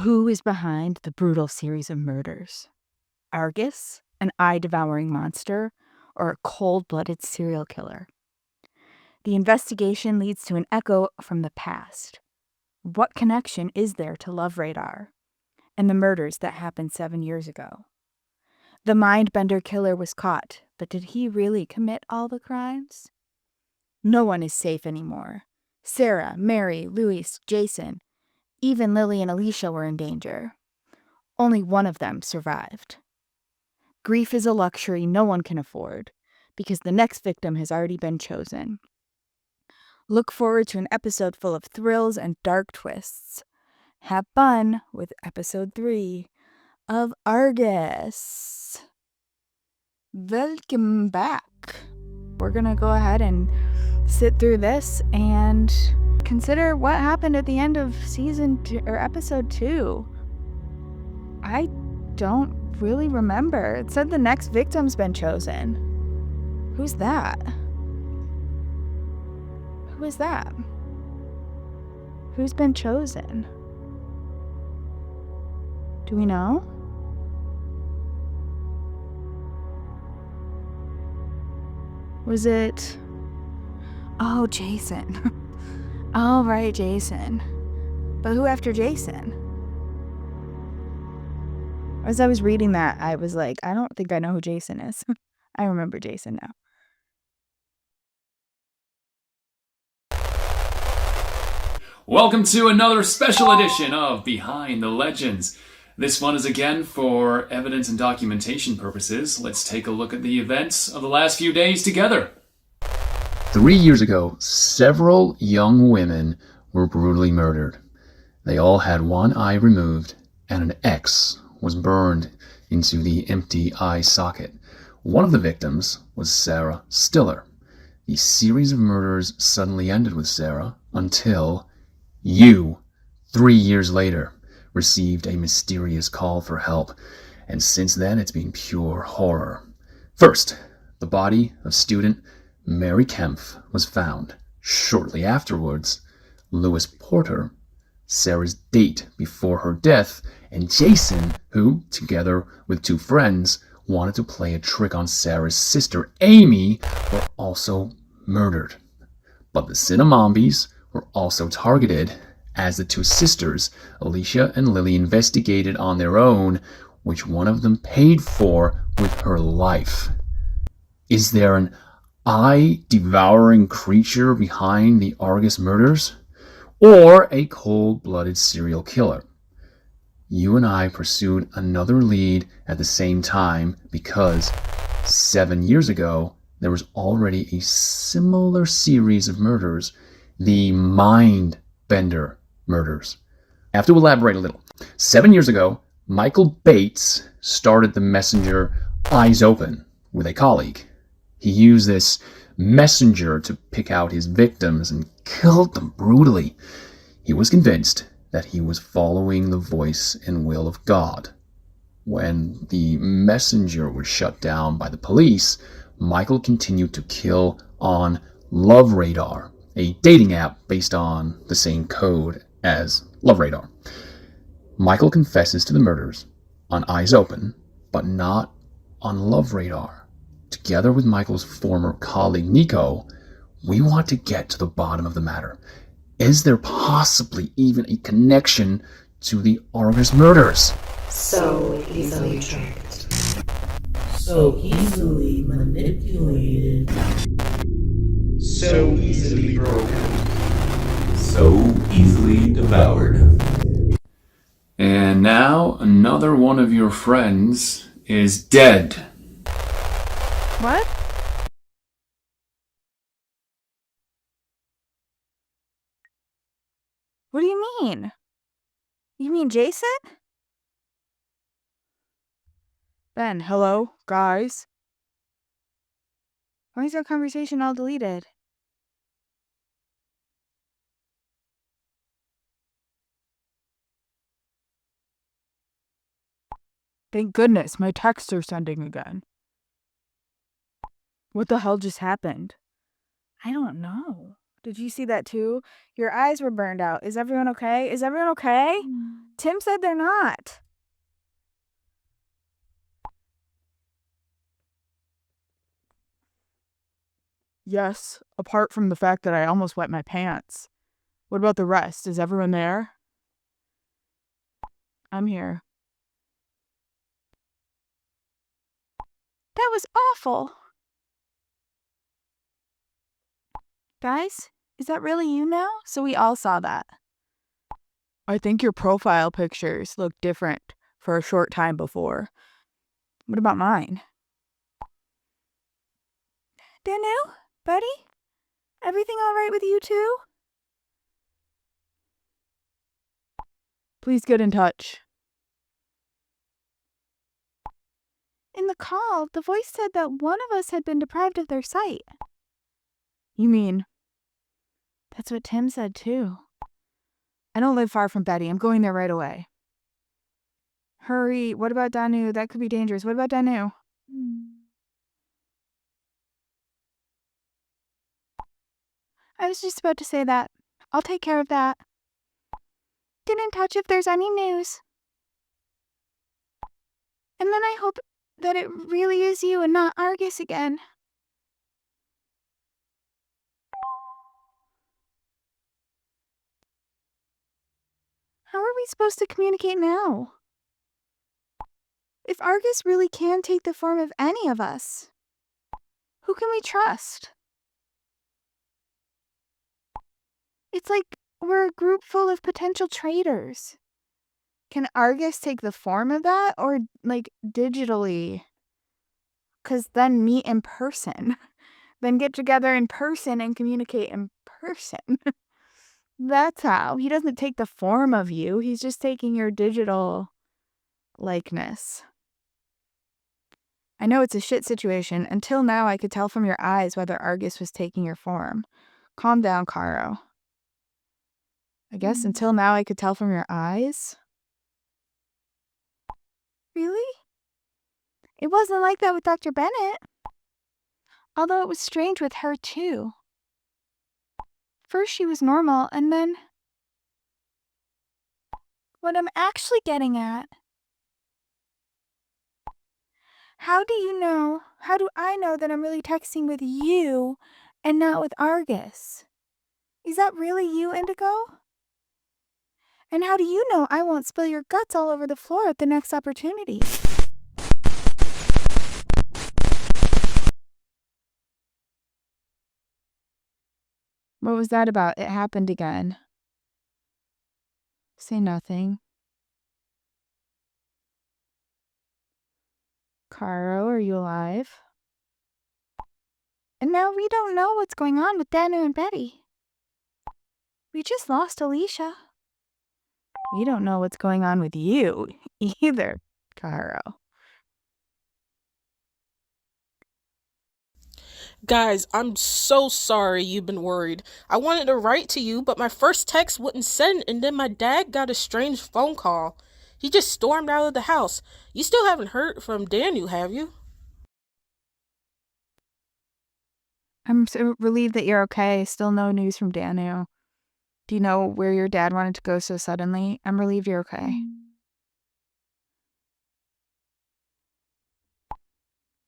Who is behind the brutal series of murders? Argus, an eye-devouring monster, or a cold-blooded serial killer? The investigation leads to an echo from the past. What connection is there to Love Radar and the murders that happened 7 years ago? The Mindbender killer was caught, but did he really commit all the crimes? No one is safe anymore. Sarah, Mary, Louis, Jason, even Lily and Alicia were in danger. Only one of them survived. Grief is a luxury no one can afford because the next victim has already been chosen. Look forward to an episode full of thrills and dark twists. Have fun with episode 3 of Argus. Welcome back. We're gonna go ahead and sit through this and consider what happened at the end of episode 2. I don't really remember. It said the next victim's been chosen. Who's that? Who is that? Who's been chosen? Do we know? Was it... Oh, Jason. Oh, right, Jason. But who after Jason? As I was reading that, I was like, I don't think I know who Jason is. I remember Jason now. Welcome to another special edition of Behind the Legends. This one is again for evidence and documentation purposes. Let's take a look at the events of the last few days together. 3 years ago, several young women were brutally murdered. They all had one eye removed, and an X was burned into the empty eye socket. One of the victims was Sarah Stiller. The series of murders suddenly ended with Sarah until you, 3 years later, received a mysterious call for help, and since then it's been pure horror. First, the body of student Mary Kempf was found. Shortly afterwards, Louis Porter, Sarah's date before her death, and Jason, who, together with 2 friends, wanted to play a trick on Sarah's sister Amy, were also murdered. But the Cinnamombies were also targeted, as the 2 sisters, Alicia and Lily, investigated on their own, which one of them paid for with her life. Is there an eye-devouring creature behind the Argus murders? Or a cold-blooded serial killer? You and I pursued another lead at the same time because 7 years ago, there was already a similar series of murders, the Mindbender murders. I have to elaborate a little. 7 years ago, Michael Bates started the messenger Eyes Open with a colleague. He used this messenger to pick out his victims and killed them brutally. He was convinced that he was following the voice and will of God. When the messenger was shut down by the police, Michael continued to kill on Love Radar, a dating app based on the same code as Love Radar. Michael confesses to the murders on Eyes Open, but not on Love Radar. Together with Michael's former colleague Nico, we want to get to the bottom of the matter. Is there possibly even a connection to the Argus murders? So easily tricked. So easily manipulated. So easily broken. So easily devoured. And now another one of your friends is dead. What? What do you mean? You mean Jason? Ben, hello, guys? Why is our conversation all deleted? Thank goodness, my texts are sending again. What the hell just happened? I don't know. Did you see that too? Your eyes were burned out. Is everyone okay? Is everyone okay? Tim said they're not. Yes, apart from the fact that I almost wet my pants. What about the rest? Is everyone there? I'm here. That was awful. Guys, is that really you now? So we all saw that. I think your profile pictures look different for a short time before. What about mine? Danu? Buddy? Everything all right with you too? Please get in touch. In the call, the voice said that one of us had been deprived of their sight. You mean? That's what Tim said too. I don't live far from Betty. I'm going there right away. Hurry. What about Danu? That could be dangerous. What about Danu? I was just about to say that. I'll take care of that. Get in touch if there's any news. And then I hope that it really is you and not Argus again. How are we supposed to communicate now? If Argus really can take the form of any of us, who can we trust? It's like we're a group full of potential traitors. Can Argus take the form of that or, like, digitally? 'Cause then meet in person. Then get together in person and communicate in person. That's how. He doesn't take the form of you. He's just taking your digital likeness. I know it's a shit situation. Until now, I could tell from your eyes whether Argus was taking your form. Calm down, Caro. I guess until now I could tell from your eyes? Really? It wasn't like that with Dr. Bennett. Although it was strange with her, too. First she was normal, and then... What I'm actually getting at... How do I know that I'm really texting with you and not with Argus? Is that really you, Indigo? And how do you know I won't spill your guts all over the floor at the next opportunity? What was that about? It happened again. Say nothing. Caro, are you alive? And now we don't know what's going on with Danu and Betty. We just lost Alicia. We don't know what's going on with you either, Caro. Guys, I'm so sorry you've been worried. I wanted to write to you, but my first text wouldn't send, and then my dad got a strange phone call. He just stormed out of the house. You still haven't heard from Danu, have you? I'm so relieved that you're okay. Still no news from Danu. Do you know where your dad wanted to go so suddenly? I'm relieved you're okay.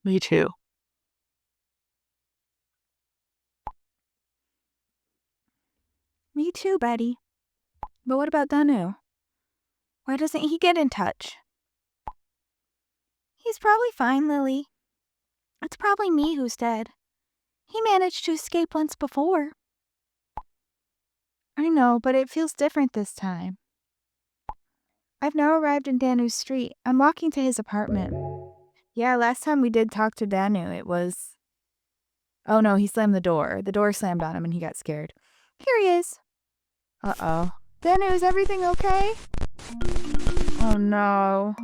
Me too. Me too, Betty. But what about Danu? Why doesn't he get in touch? He's probably fine, Lily. It's probably me who's dead. He managed to escape once before. I know, but it feels different this time. I've now arrived in Danu's street. I'm walking to his apartment. Yeah, last time we did talk to Danu, it was... Oh no, he slammed the door. The door slammed on him and he got scared. Here he is. Uh-oh. Danu, is everything okay? Oh no.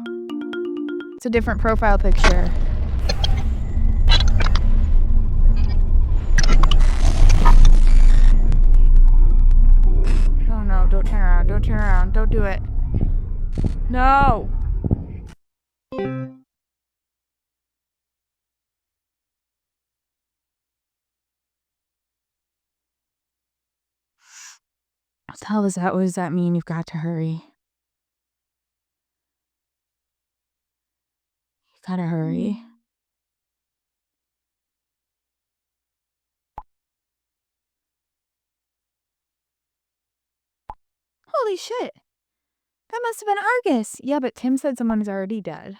It's a different profile picture. Oh no, don't turn around, don't turn around, don't do it. No! What the hell is that? What does that mean? You've got to hurry. Gotta hurry. Holy shit! That must have been Argus! Yeah, but Tim said someone's already dead.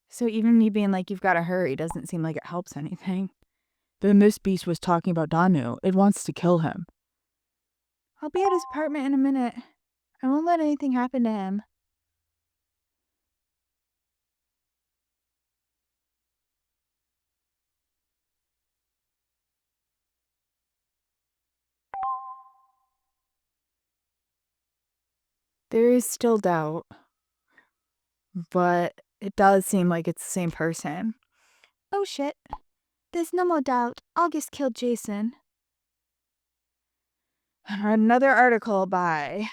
So even me being like, you've gotta hurry, doesn't seem like it helps anything. Then this beast was talking about Danu. It wants to kill him. I'll be at his apartment in a minute. I won't let anything happen to him. There is still doubt, but it does seem like it's the same person. Oh shit. There's no more doubt. August killed Jason. I read another article by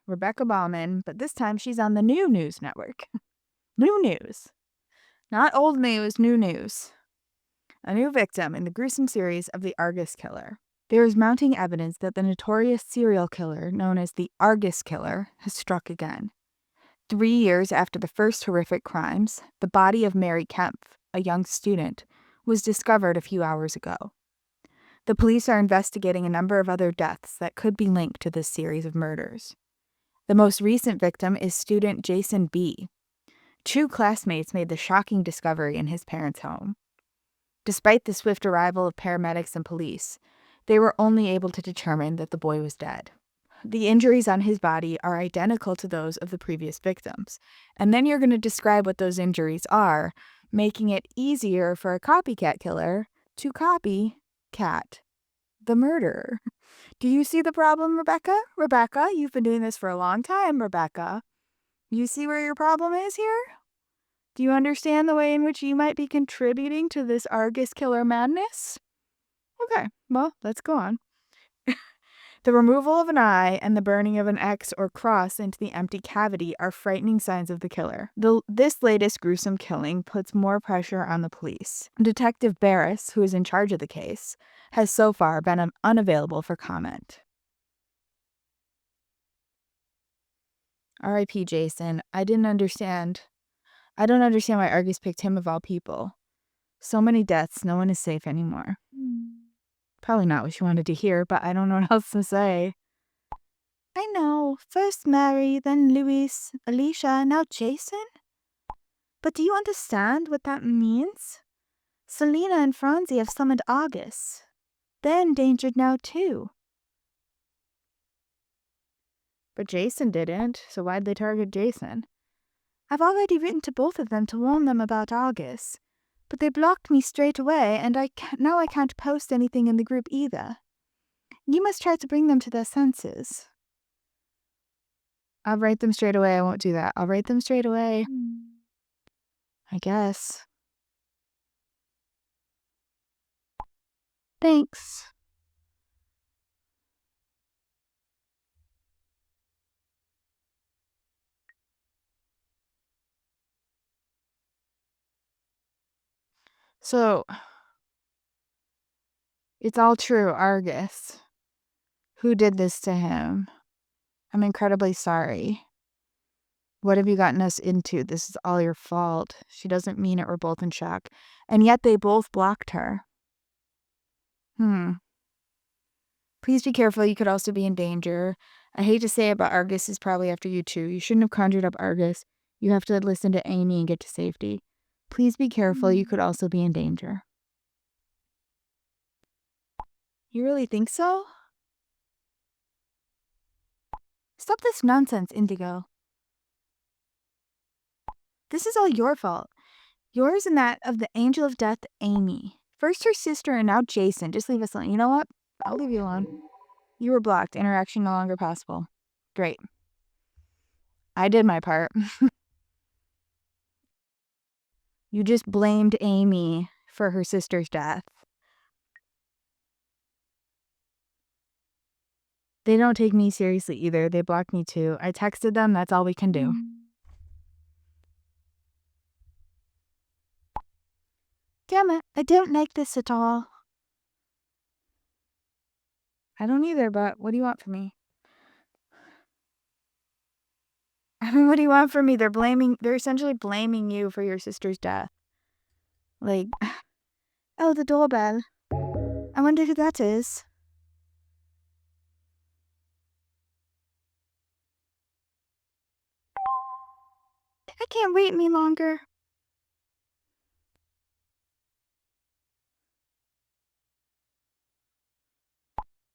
Rebecca Bauman, but this time she's on the New News Network. New news. Not old news, new news. A new victim in the gruesome series of the Argus Killer. There is mounting evidence that the notorious serial killer known as the Argus Killer has struck again. 3 years after the first horrific crimes, the body of Mary Kempf, a young student, was discovered a few hours ago. The police are investigating a number of other deaths that could be linked to this series of murders. The most recent victim is student Jason B. 2 classmates made the shocking discovery in his parents' home. Despite the swift arrival of paramedics and police, they were only able to determine that the boy was dead. The injuries on his body are identical to those of the previous victims, and then you're going to describe what those injuries are, making it easier for a copycat killer to copycat the murderer. Do you see the problem, Rebecca? Rebecca, you've been doing this for a long time, Rebecca. You see where your problem is here? Do you understand the way in which you might be contributing to this Argus Killer madness? Okay, well, let's go on. The removal of an eye and the burning of an X or cross into the empty cavity are frightening signs of the killer. This latest gruesome killing puts more pressure on the police. Detective Barris, who is in charge of the case, has so far been unavailable for comment. R.I.P. Jason. I don't understand why Argus picked him of all people. So many deaths, no one is safe anymore. Probably not what you wanted to hear, but I don't know what else to say. I know. First Mary, then Luis, Alicia, now Jason? But do you understand what that means? Selena and Franzi have summoned August. They're endangered now, too. But Jason didn't, so why'd they target Jason? I've already written to both of them to warn them about August. But they blocked me straight away, and now I can't post anything in the group either. You must try to bring them to their senses. I'll write them straight away. I won't do that. I'll write them straight away. I guess. Thanks. So, it's all true, Argus. Who did this to him? I'm incredibly sorry. What have you gotten us into? This is all your fault. She doesn't mean it. We're both in shock. And yet they both blocked her. Please be careful. You could also be in danger. I hate to say it, but Argus is probably after you too. You shouldn't have conjured up Argus. You have to listen to Amy and get to safety. Please be careful. You could also be in danger. You really think so? Stop this nonsense, Indigo. This is all your fault. Yours and that of the angel of death, Amy. First her sister and now Jason. Just leave us alone. You know what? I'll leave you alone. You were blocked. Interaction no longer possible. Great. I did my part. You just blamed Amy for her sister's death. They don't take me seriously either. They blocked me too. I texted them. That's all we can do. Damn it. I don't like this at all. I don't either, but what do you want from me? I What do you want from me? They're essentially blaming you for your sister's death. Like, oh, the doorbell. I wonder who that is. I can't wait any longer.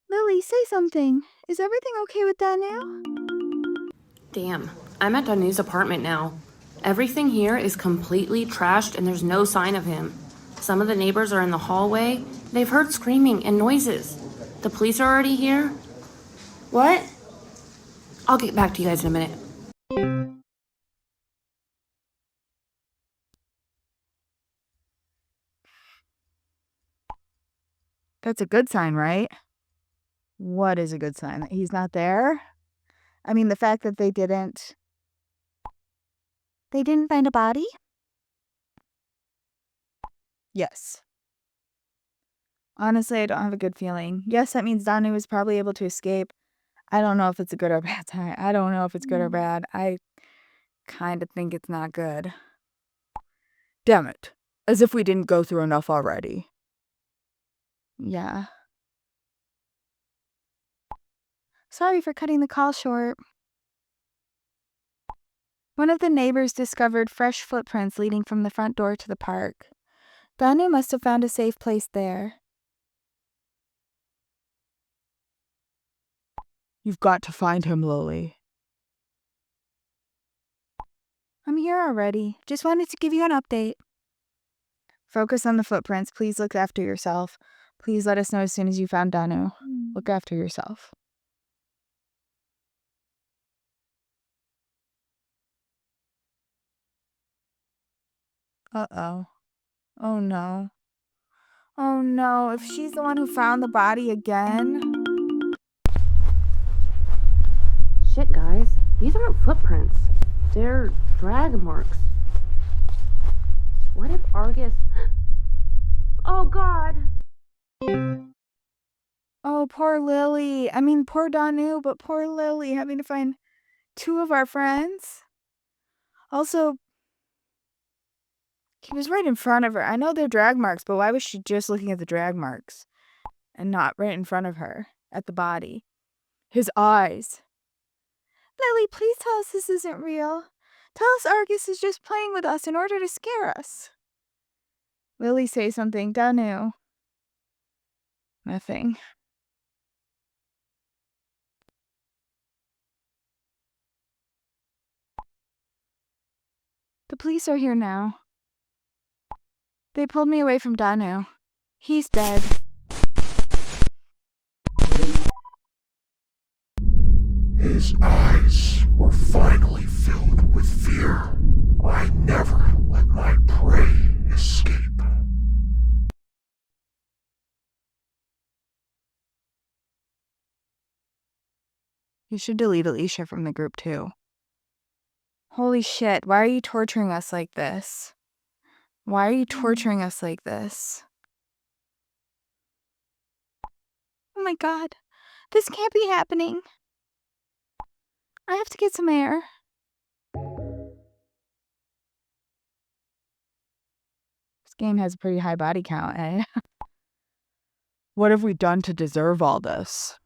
Lily, say something. Is everything okay with Daniel? Damn, I'm at Danu's apartment now. Everything here is completely trashed and there's no sign of him. Some of the neighbors are in the hallway. They've heard screaming and noises. The police are already here? What? I'll get back to you guys in a minute. That's a good sign, right? What is a good sign? That he's not there? I mean, the fact that they didn't find a body? Yes. Honestly, I don't have a good feeling. Yes, that means Danu was probably able to escape. I don't know if it's a good or bad sign. I don't know if it's good or bad. I kind of think it's not good. Damn it. As if we didn't go through enough already. Yeah. Sorry for cutting the call short. One of the neighbors discovered fresh footprints leading from the front door to the park. Danu must have found a safe place there. You've got to find him, Lily. I'm here already. Just wanted to give you an update. Focus on the footprints. Please look after yourself. Please let us know as soon as you found Danu. Look after yourself. Uh-oh. Oh no. Oh no, if she's the one who found the body again. Shit, guys. These aren't footprints. They're drag marks. What if Argus... Oh, God! Oh, poor Lily. I mean, poor Danu, but poor Lily having to find two of our friends. Also, he was right in front of her. I know they're drag marks, but why was she just looking at the drag marks and not right in front of her at the body? His eyes. Lily, please tell us this isn't real. Tell us Argus is just playing with us in order to scare us. Lily, say something. Danu. Nothing. The police are here now. They pulled me away from Danu. He's dead. His eyes were finally filled with fear. I never let my prey escape. You should delete Alicia from the group too. Holy shit, why are you torturing us like this? Why are you torturing us like this? Oh my god, this can't be happening. I have to get some air. This game has a pretty high body count, eh? What have we done to deserve all this?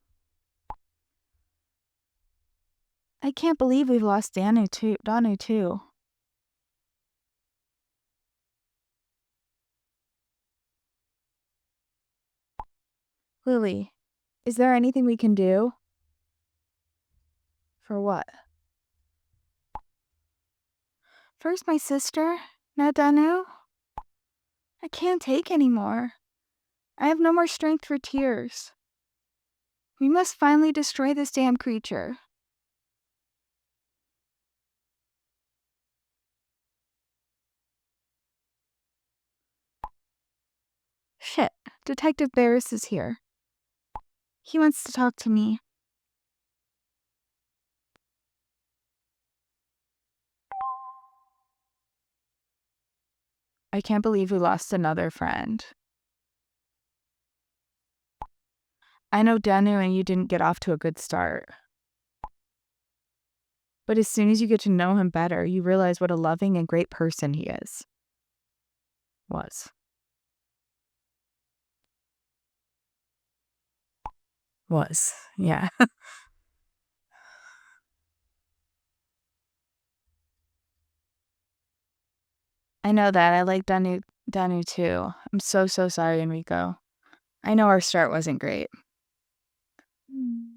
I can't believe we've lost Danu too. Lily, is there anything we can do? For what? First my sister, now Danu? I can't take anymore. I have no more strength for tears. We must finally destroy this damn creature. Shit, Detective Barris is here. He wants to talk to me. I can't believe we lost another friend. I know Danu and you didn't get off to a good start. But as soon as you get to know him better, you realize what a loving and great person he is. Was. Yeah. I know that. I like Danu too. I'm so sorry, Enrico. I know our start wasn't great.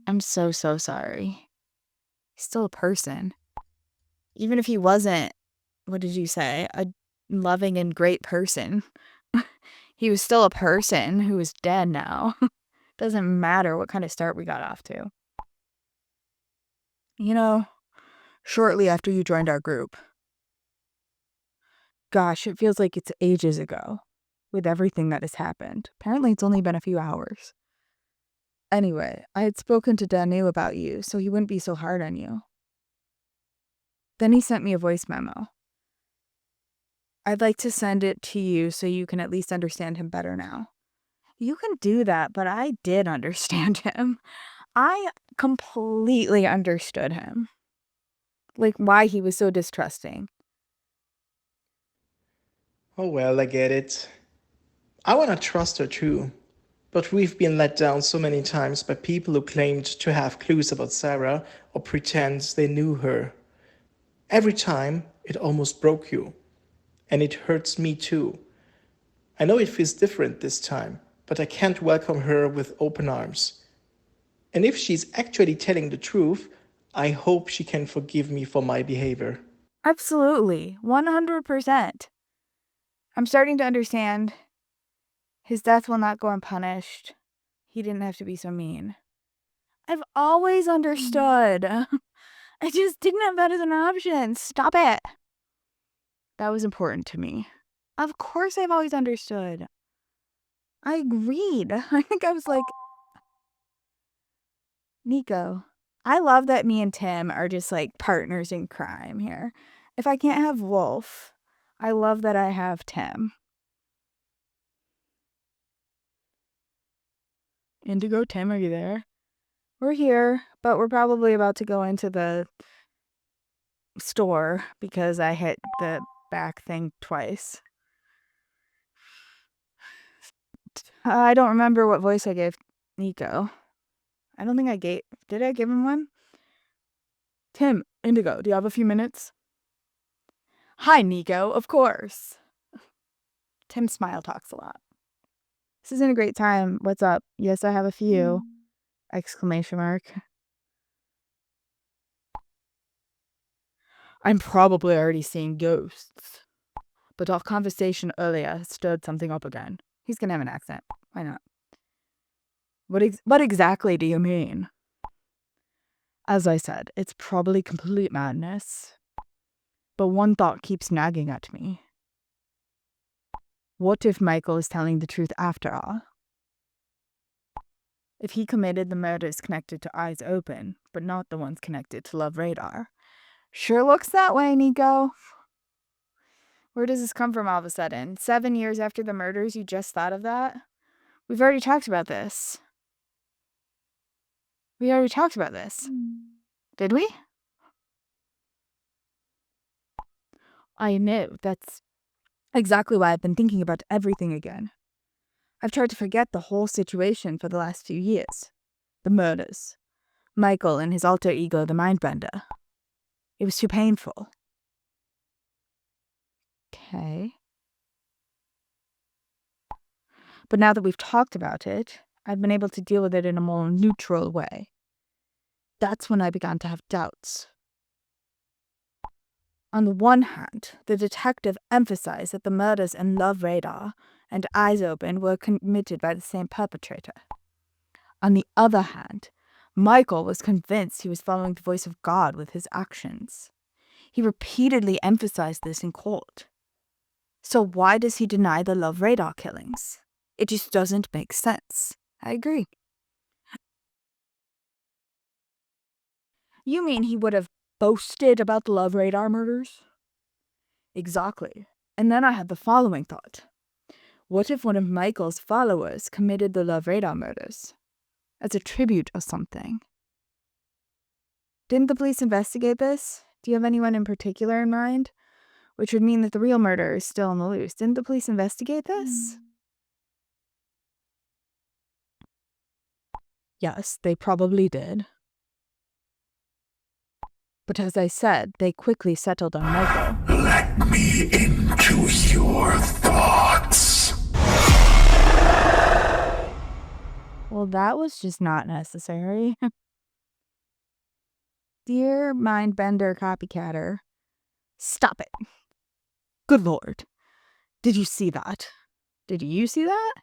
I'm so sorry. He's still a person. Even if he wasn't, what did you say? A loving and great person. He was still a person who is dead now. Doesn't matter what kind of start we got off to. You know, shortly after you joined our group. Gosh, it feels like it's ages ago with everything that has happened. Apparently, it's only been a few hours. Anyway, I had spoken to Danu about you, so he wouldn't be so hard on you. Then he sent me a voice memo. I'd like to send it to you so you can at least understand him better now. You can do that, but I did understand him. I completely understood him. Like, why he was so distrusting. Oh well, I get it. I wanna trust her too. But we've been let down so many times by people who claimed to have clues about Sarah or pretend they knew her. Every time, it almost broke you. And it hurts me too. I know it feels different this time, but I can't welcome her with open arms. And if she's actually telling the truth, I hope she can forgive me for my behavior. Absolutely. 100%. I'm starting to understand. His death will not go unpunished. He didn't have to be so mean. I've always understood. I just didn't have that as an option. Stop it. That was important to me. Of course I've always understood. I agreed. I think I was like, Nico, I love that me and Tim are just like partners in crime here. If I can't have Wolf, I love that I have Tim. Indigo, Tim, are you there? We're here, but we're probably about to go into the store because I hit the back thing twice. I don't remember what voice I gave Nico. I don't think I gave... Did I give him one? Tim, Indigo, do you have a few minutes? Hi, Nico, of course. Tim smile talks a lot. This isn't a great time. What's up? Yes, I have a few. Exclamation mark. I'm probably already seeing ghosts. But our conversation earlier has stirred something up again. He's gonna have an accent. Why not? What exactly do you mean? As I said, it's probably complete madness. But one thought keeps nagging at me. What if Michael is telling the truth after all? If he committed the murders connected to Eyes Open, but not the ones connected to Love Radar. Sure looks that way, Nico. Where does this come from all of a sudden? 7 years after the murders, you just thought of that? We've already talked about this. Did we? I know. That's exactly why I've been thinking about everything again. I've tried to forget the whole situation for the last few years. The murders. Michael and his alter ego, the Mindbender. It was too painful. Okay. But now that we've talked about it, I've been able to deal with it in a more neutral way. That's when I began to have doubts. On the one hand, the detective emphasized that the murders in Love Radar and Eyes Open were committed by the same perpetrator. On the other hand, Michael was convinced he was following the voice of God with his actions. He repeatedly emphasized this in court. So why does he deny the Love Radar killings? It just doesn't make sense. I agree. You mean he would have boasted about the Love Radar murders? Exactly. And then I had the following thought. What if one of Michael's followers committed the Love Radar murders? As a tribute or something? Didn't the police investigate this? Do you have anyone in particular in mind? Which would mean that the real murderer is still on the loose. Didn't the police investigate this? Yes, they probably did. But as I said, they quickly settled on Michael. Let me into your thoughts. Well, that was just not necessary. Dear Mindbender Copycatter, stop it. Good Lord. Did you see that? Did you see that?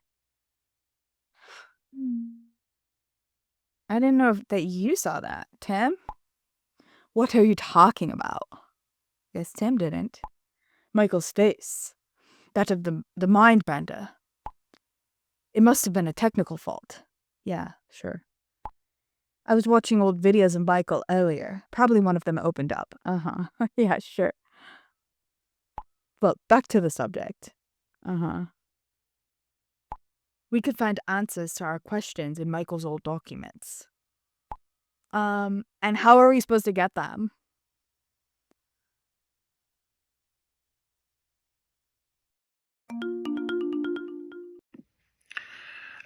I didn't know that you saw that. Tim? What are you talking about? Guess Tim didn't. Michael's face. That of the Mindbender. It must have been a technical fault. Yeah, sure. I was watching old videos of Michael earlier. Probably one of them opened up. Uh-huh. Yeah, sure. Well, back to the subject. Uh-huh. We could find answers to our questions in Michael's old documents. And how are we supposed to get them?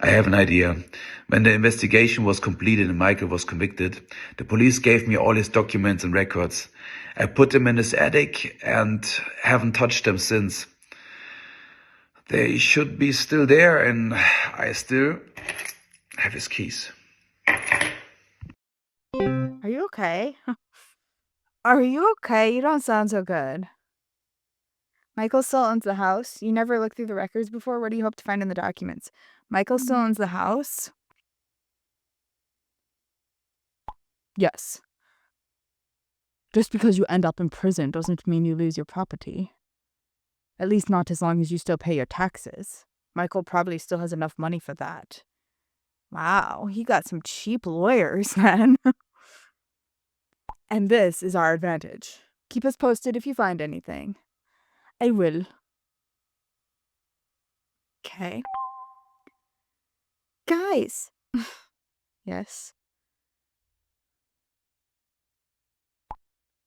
I have an idea. When the investigation was completed and Michael was convicted, the police gave me all his documents and records. I put them in his attic and haven't touched them since. They should be still there and I still have his keys. Are you okay? Are you okay? You don't sound so good. Michael still owns the house. You never looked through the records before? What do you hope to find in the documents? Michael still owns the house? Yes. Just because you end up in prison doesn't mean you lose your property. At least not as long as you still pay your taxes. Michael probably still has enough money for that. Wow, he got some cheap lawyers then. And this is our advantage. Keep us posted if you find anything. I will. Okay. Guys. Yes.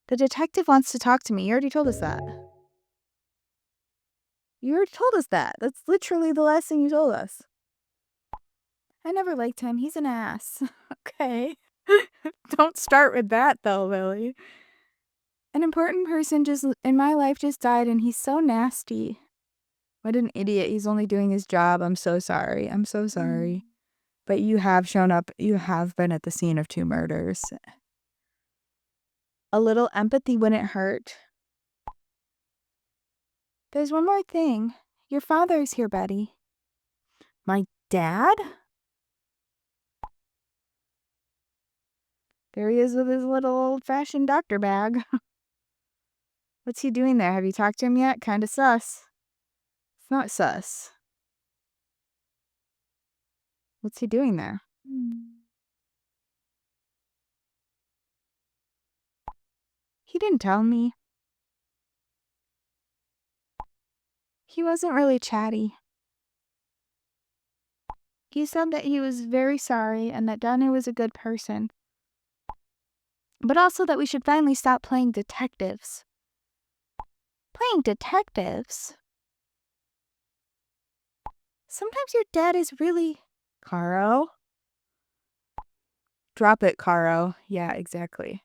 The detective wants to talk to me. You already told us that. You already told us that. That's literally the last thing you told us. I never liked him. He's an ass. Okay. Don't start with that, though, Lily. An important person just in my life just died, and he's so nasty. What an idiot. He's only doing his job. I'm so sorry. I'm so sorry. But you have shown up. You have been at the scene of 2 murders. A little empathy wouldn't hurt. There's one more thing. Your father's here, Betty. My dad? There he is with his little old-fashioned doctor bag. What's he doing there? Have you talked to him yet? Kinda sus. It's not sus. What's he doing there? He didn't tell me. He wasn't really chatty. He said that he was very sorry and that Danu was a good person. But also that we should finally stop playing detectives. Playing detectives? Sometimes your dad is really... Caro? Drop it, Caro. Yeah, exactly.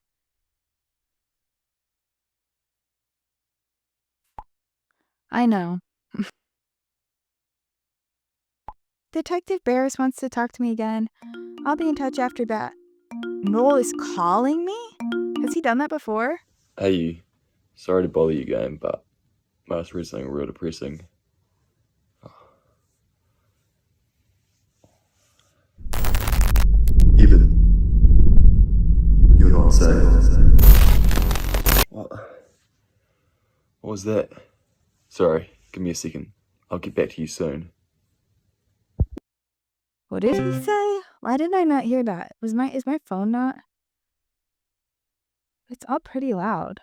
I know. Detective Barris wants to talk to me again. I'll be in touch after that. Noel is calling me? Has he done that before? Hey you. Sorry to bother you again, but I was reading something real depressing. Even you're not saying. What was that? Sorry, give me a second. I'll get back to you soon. What did he say? Why did I not hear that? Is my phone not? It's all pretty loud.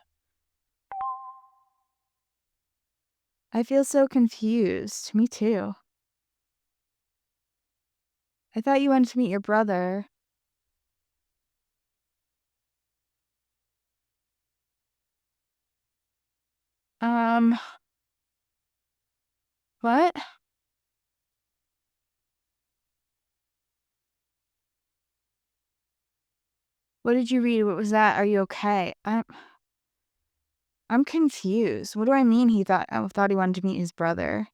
I feel so confused. Me too. I thought you wanted to meet your brother. What? What did you read? What was that? Are you okay? I'm confused. What do I mean I thought he wanted to meet his brother?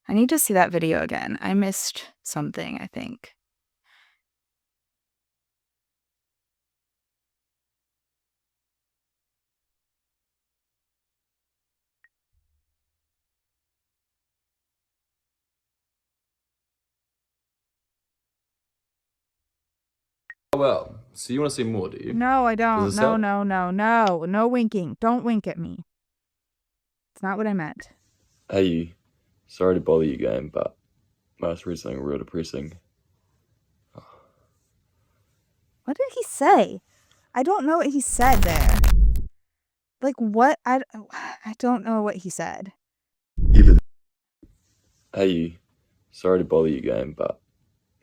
I need to see that video again. I missed something, I think. Well, so you want to see more, do you? No, I don't. Does this No, help? no, no, no. No winking. Don't wink at me. It's not what I meant. Hey, sorry to bother you, game, but I must read something real depressing. What did he say? I don't know what he said there. Like, what? I don't know what he said. Hey, sorry to bother you, game, but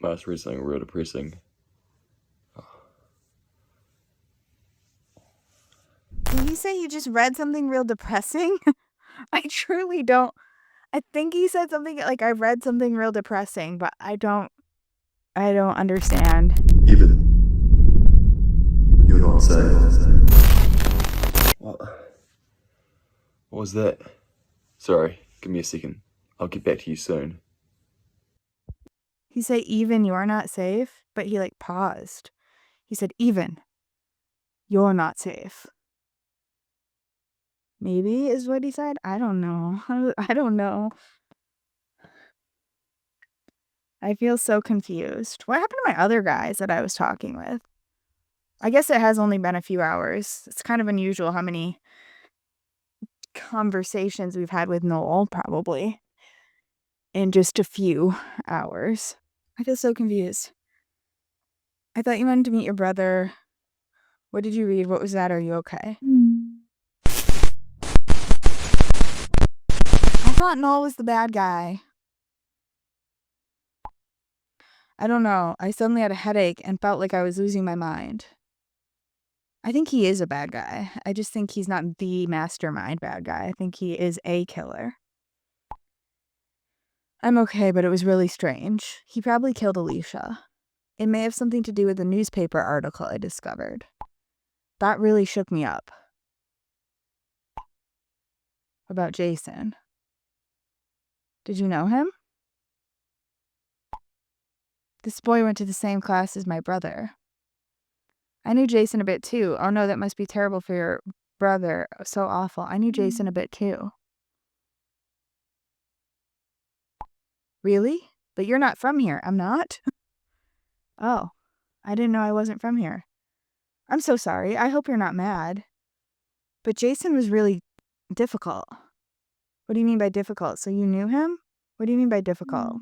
I must read something real depressing. Did he say he just read something real depressing? I truly don't. I think he said something like I read something real depressing, but I don't understand. You're not safe. What was that? Sorry, give me a second. I'll get back to you soon. He said, even you're not safe, but he like paused. He said, even you're not safe. Maybe is what he said. I don't know. I don't know. I feel so confused. What happened to my other guys that I was talking with? I guess it has only been a few hours. It's kind of unusual how many conversations we've had with Noel, probably, in just a few hours. I feel so confused. I thought you wanted to meet your brother. What did you read? What was that? Are you okay? I thought Noel was the bad guy. I don't know. I suddenly had a headache and felt like I was losing my mind. I think he is a bad guy. I just think he's not the mastermind bad guy. I think he is a killer. I'm okay, but it was really strange. He probably killed Alicia. It may have something to do with the newspaper article I discovered. That really shook me up. About Jason. Did you know him? This boy went to the same class as my brother. I knew Jason a bit too. Oh no, that must be terrible for your brother. So awful. I knew Jason a bit too. Really? But you're not from here. I'm not? Oh, I didn't know I wasn't from here. I'm so sorry. I hope you're not mad. But Jason was really difficult. What do you mean by difficult? So you knew him? What do you mean by difficult?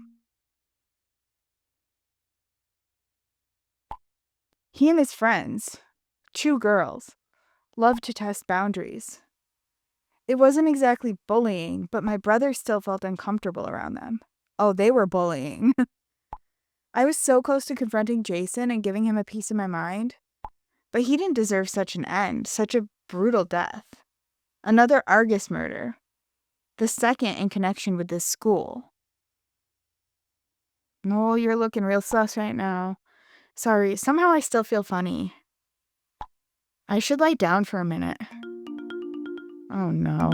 He and his friends, 2 girls, loved to test boundaries. It wasn't exactly bullying, but my brother still felt uncomfortable around them. Oh, they were bullying. I was so close to confronting Jason and giving him a piece of my mind. But he didn't deserve such an end, such a brutal death. Another Argus murder. The second in connection with this school. No, you're looking real sus right now. Sorry, somehow I still feel funny. I should lie down for a minute. Oh no.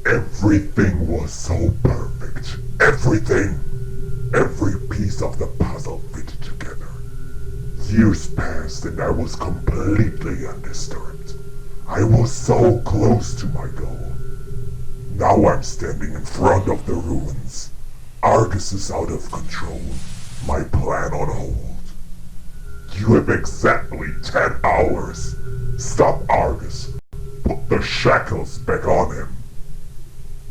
Everything was so perfect. Everything. Every piece of the puzzle fit together. Years passed and I was completely undisturbed. I was so close to my goal. Now I'm standing in front of the ruins. Argus is out of control. My plan on hold. You have exactly 10 hours. Stop Argus. Put the shackles back on him.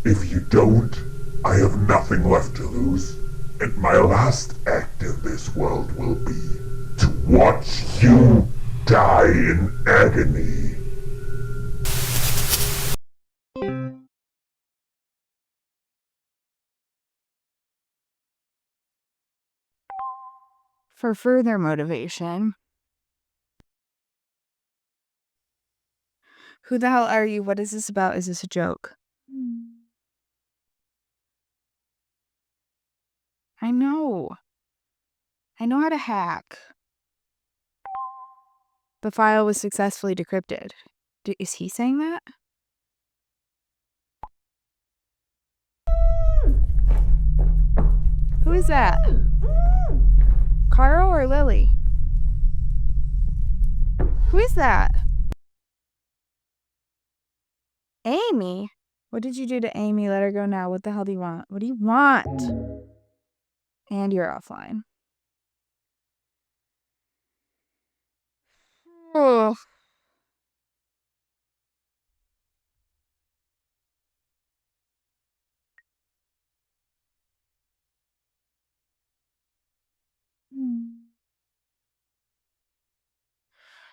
If you don't, I have nothing left to lose, and my last act in this world will be to watch you die in agony. For further motivation, Who the hell are you? What is this about? Is this a joke? I know. I know how to hack. The file was successfully decrypted. Is he saying that? Who is that? Carl or Lily? Who is that? Amy? What did you do to Amy? Let her go now. What the hell do you want? What do you want? And you're offline. Oh.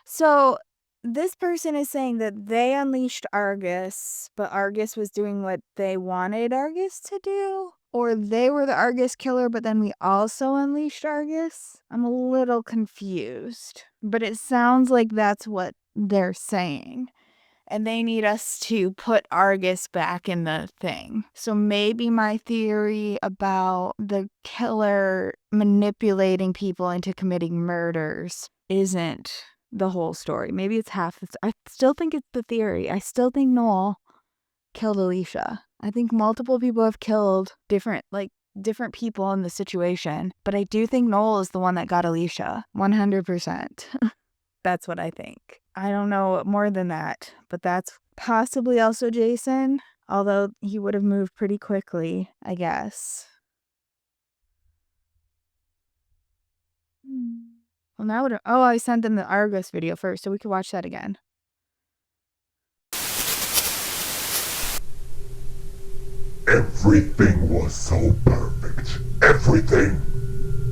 So this person is saying that they unleashed Argus, but Argus was doing what they wanted Argus to do? Or they were the Argus killer, but then we also unleashed Argus? I'm a little confused. But it sounds like that's what they're saying. And they need us to put Argus back in the thing. So maybe my theory about the killer manipulating people into committing murders isn't the whole story. Maybe it's half. I still think it's the theory. I still think Noel killed Alicia. I think multiple people have killed different people in the situation. But I do think Noel is the one that got Alicia. 100%. That's what I think. I don't know more than that, but that's possibly also Jason, although he would have moved pretty quickly, I guess. Well, now I sent them the Argus video first, so we could watch that again. Everything was so perfect. Everything.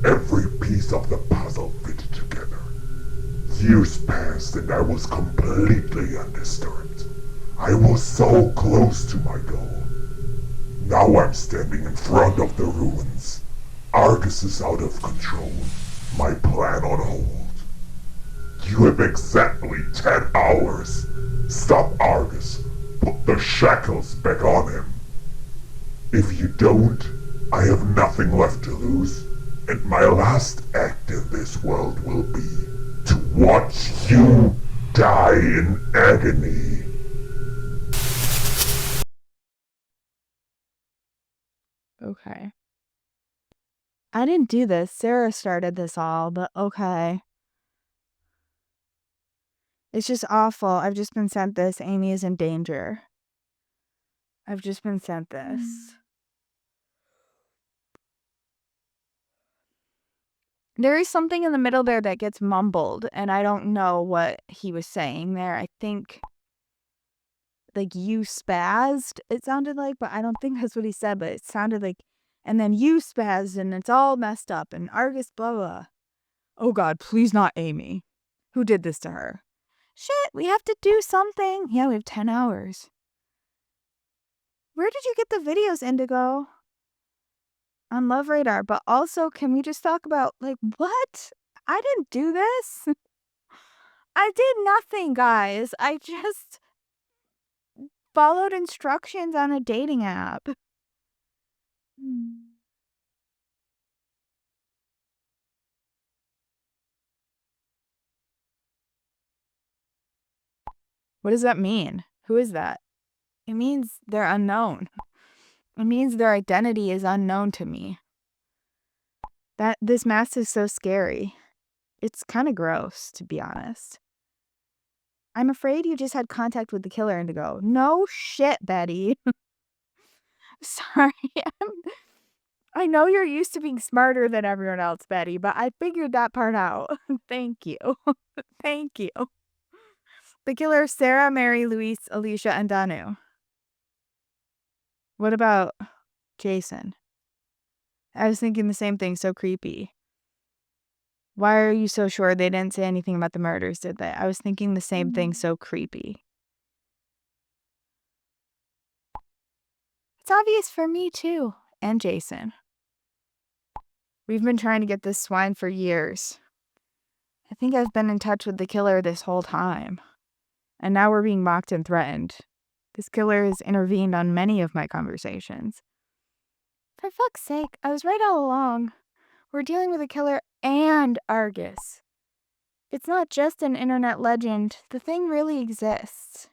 Every piece of the puzzle fitted together. Years passed and I was completely undisturbed. I was so close to my goal. Now I'm standing in front of the ruins. Argus is out of control. My plan on hold. You have exactly 10 hours. Stop Argus. Put the shackles back on him. If you don't, I have nothing left to lose, and my last act in this world will be to watch you die in agony. Okay. I didn't do this. Sarah started this all, but okay. It's just awful. I've just been sent this. Amy is in danger. I've just been sent this. There is something in the middle there that gets mumbled, and I don't know what he was saying there. I think, you spazzed, it sounded like, but I don't think that's what he said, but it sounded like, and then you spazzed, and it's all messed up, and Argus, blah, blah. Oh God, please not Amy. Who did this to her? Shit, we have to do something. Yeah, we have 10 hours. Where did you get the videos, Indigo? On Love Radar, but also, can we just talk about, what? I didn't do this. I did nothing, guys. I just followed instructions on a dating app. What does that mean? Who is that? It means they're unknown. It means their identity is unknown to me. This mask is so scary. It's kind of gross, to be honest. I'm afraid you just had contact with the killer, Indigo. No shit, Betty. Sorry. I know you're used to being smarter than everyone else, Betty, but I figured that part out. Thank you. Thank you. The killer is Sarah, Mary, Luis, Alicia, and Danu. What about Jason? I was thinking the same thing, so creepy. Why are you so sure they didn't say anything about the murders, did they? I was thinking the same thing, so creepy. It's obvious for me, too. And Jason. We've been trying to get this swine for years. I think I've been in touch with the killer this whole time. and now we're being mocked and threatened. This killer has intervened on many of my conversations. For fuck's sake, I was right all along. We're dealing with a killer and Argus. It's not just an internet legend. The thing really exists.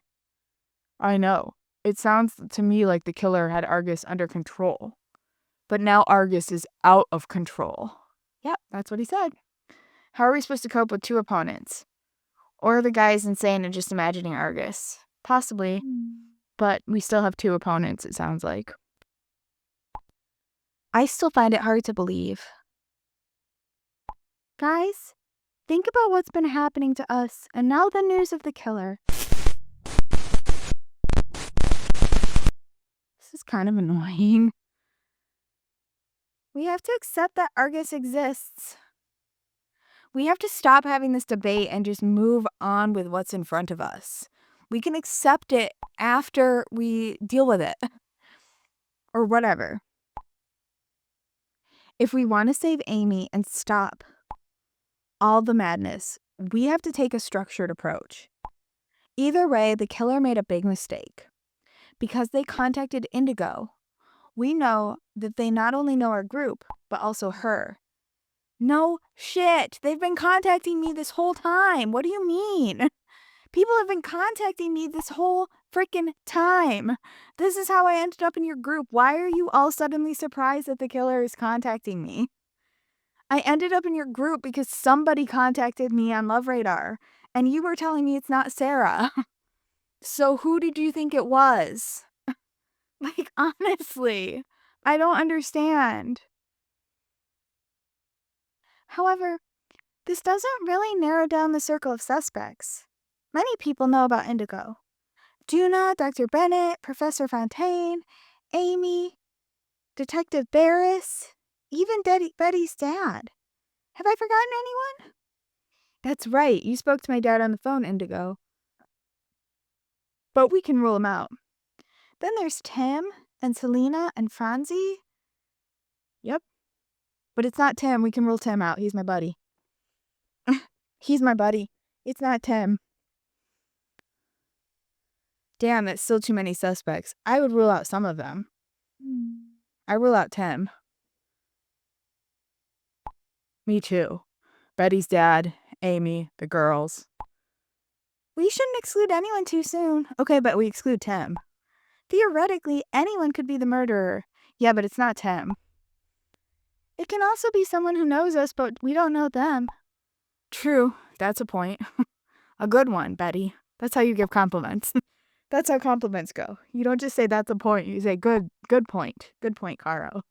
I know. It sounds to me like the killer had Argus under control. But now Argus is out of control. Yep, that's what he said. How are we supposed to cope with 2 opponents? Or the guy's insane and just imagining Argus? Possibly. But we still have 2 opponents, it sounds like. I still find it hard to believe. Guys, think about what's been happening to us, and now the news of the killer. This is kind of annoying. We have to accept that Argus exists. We have to stop having this debate and just move on with what's in front of us. We can accept it after we deal with it. Or whatever. If we want to save Amy and stop all the madness, we have to take a structured approach. Either way, the killer made a big mistake. Because they contacted Indigo, we know that they not only know our group, but also her. No shit! They've been contacting me this whole time! What do you mean? People have been contacting me this whole freaking time. This is how I ended up in your group. Why are you all suddenly surprised that the killer is contacting me? I ended up in your group because somebody contacted me on Love Radar, and you were telling me it's not Sarah. So who did you think it was? Like, honestly, I don't understand. However, this doesn't really narrow down the circle of suspects. Many people know about Indigo. Juna, Dr. Bennett, Professor Fontaine, Amy, Detective Barris, even Betty's dad. Have I forgotten anyone? That's right, you spoke to my dad on the phone, Indigo. But we can rule him out. Then there's Tim and Selena and Franzi. Yep. But it's not Tim. We can rule Tim out. He's my buddy. He's my buddy. It's not Tim. Damn, that's still too many suspects. I would rule out some of them. I rule out Tim. Me too. Betty's dad, Amy, the girls. We shouldn't exclude anyone too soon. Okay, but we exclude Tim. Theoretically, anyone could be the murderer. Yeah, but it's not Tim. It can also be someone who knows us, but we don't know them. True, that's a point. A good one, Betty. That's how you give compliments. That's how compliments go. You don't just say that's a point. You say good point. Good point, Caro.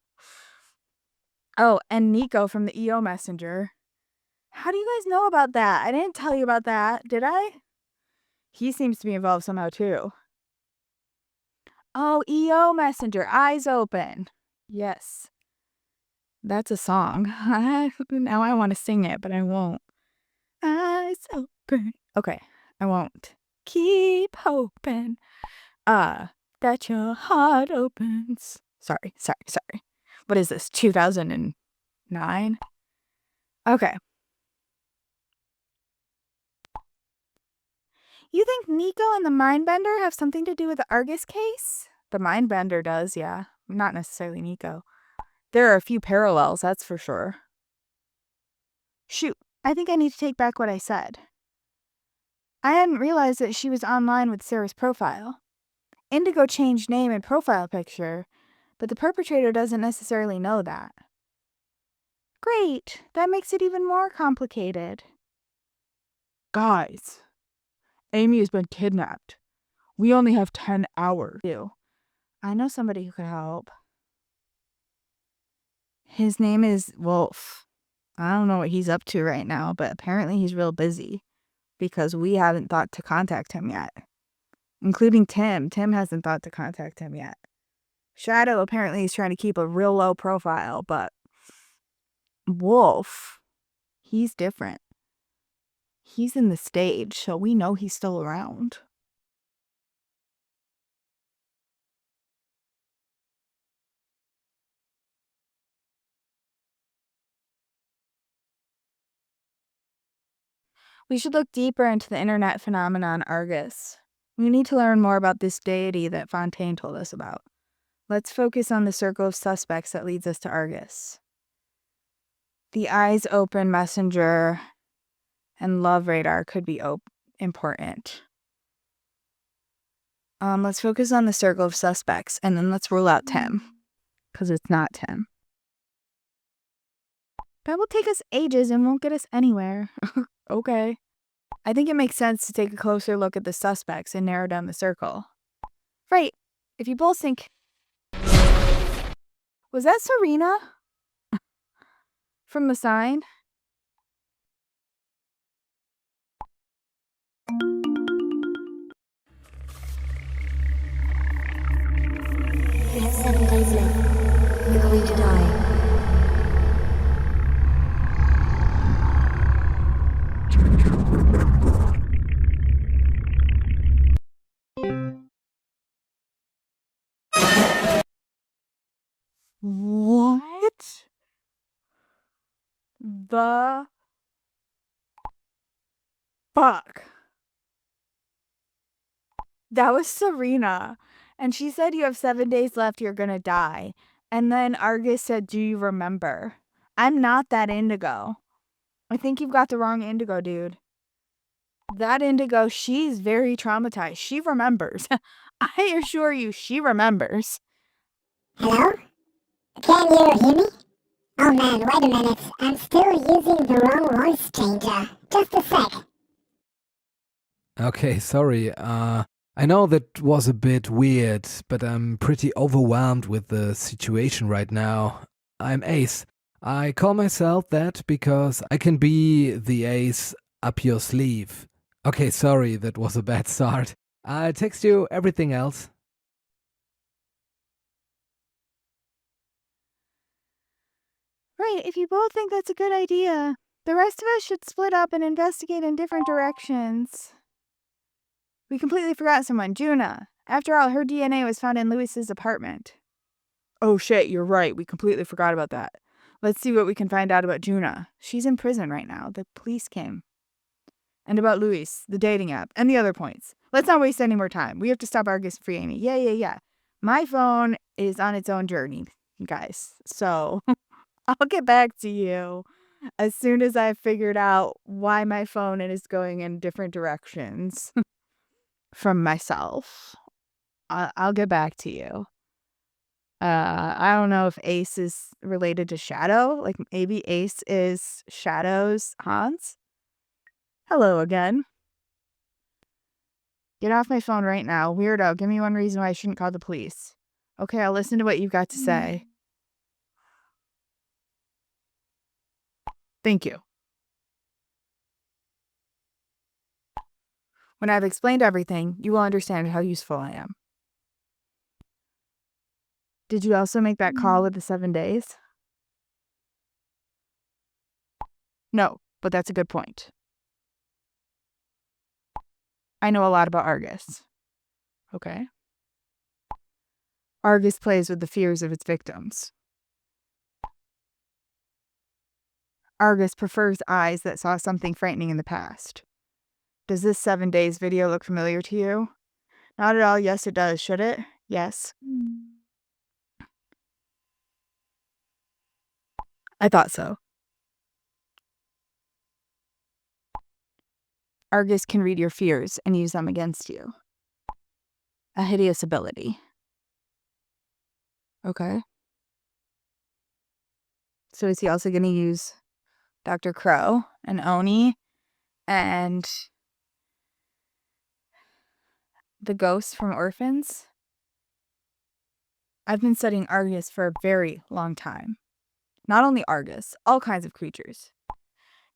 Oh, and Nico from the EO Messenger. How do you guys know about that? I didn't tell you about that, did I? He seems to be involved somehow too. Oh, EO Messenger, Eyes Open. Yes. That's a song. Now I want to sing it, but I won't. Eyes open. Okay, I won't. Keep hoping. That your heart opens. Sorry. What is this, 2009? Okay. You think Nico and the Mindbender have something to do with the Argus case? The Mindbender does, yeah. Not necessarily Nico. There are a few parallels, that's for sure. Shoot, I think I need to take back what I said. I hadn't realized that she was online with Sarah's profile. Indigo changed name and profile picture, but the perpetrator doesn't necessarily know that. Great, that makes it even more complicated. Guys, Amy has been kidnapped. We only have 10 hours. I know somebody who could help. His name is Wolf. I don't know what he's up to right now, but apparently he's real busy because we haven't thought to contact him yet. Including Tim. Tim hasn't thought to contact him yet. Shadow apparently is trying to keep a real low profile, but Wolf, he's different. He's in the stage, so we know he's still around. We should look deeper into the internet phenomenon Argus. We need to learn more about this deity that Fontaine told us about. Let's focus on the circle of suspects that leads us to Argus. The eyes open messenger and love radar could be important. Let's focus on the circle of suspects, and then let's rule out Tim, because it's not Tim. That will take us ages and won't get us anywhere. Okay. I think it makes sense to take a closer look at the suspects and narrow down the circle. Right. If you both think... Was that Serena? From the sign? You have 7 days left. You're going to die. What? The fuck? That was Serena. And she said you have 7 days left, you're gonna die. And then Argus said, do you remember? I'm not that Indigo. I think you've got the wrong Indigo, dude. That Indigo, she's very traumatized. She remembers. I assure you, she remembers. Hello? Can you hear me? Oh man, wait a minute. I'm still using the wrong voice changer. Just a sec. Okay, sorry. I know that was a bit weird, but I'm pretty overwhelmed with the situation right now. I'm Ace. I call myself that because I can be the ace up your sleeve. Okay, sorry, that was a bad start. I'll text you everything else. Right, if you both think that's a good idea, the rest of us should split up and investigate in different directions. We completely forgot someone, Juna. After all, her DNA was found in Louis's apartment. Oh shit, you're right. We completely forgot about that. Let's see what we can find out about Juna. She's in prison right now. The police came. And about Louis, the dating app, and the other points. Let's not waste any more time. We have to stop Argus and free Amy. Yeah. My phone is on its own journey, you guys. So I'll get back to you as soon as I've figured out why my phone is going in different directions from myself. I'll get back to you. I don't know if Ace is related to Shadow. Like maybe Ace is Shadow's Hans. Hello again. Get off my phone right now. Weirdo, give me one reason why I shouldn't call the police. Okay, I'll listen to what you've got to say. Thank you. When I've explained everything, you will understand how useful I am. Did you also make that call with the 7 days? No, but that's a good point. I know a lot about Argus. Okay. Argus plays with the fears of its victims. Argus prefers eyes that saw something frightening in the past. Does this 7 days video look familiar to you? Not at all. Yes, it does. Should it? Yes. I thought so. Argus can read your fears and use them against you. A hideous ability. Okay. So is he also going to use Dr. Crow and Oni and the ghosts from Orphans? I've been studying Argus for a very long time. Not only Argus, all kinds of creatures.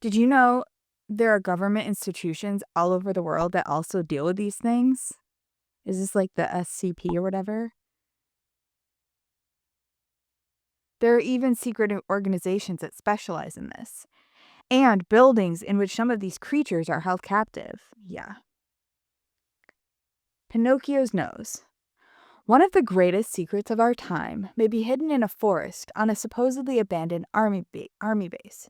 Did you know there are government institutions all over the world that also deal with these things? Is this like the SCP or whatever? There are even secret organizations that specialize in this. And buildings in which some of these creatures are held captive. Yeah. Pinocchio's nose. One of the greatest secrets of our time may be hidden in a forest on a supposedly abandoned army base.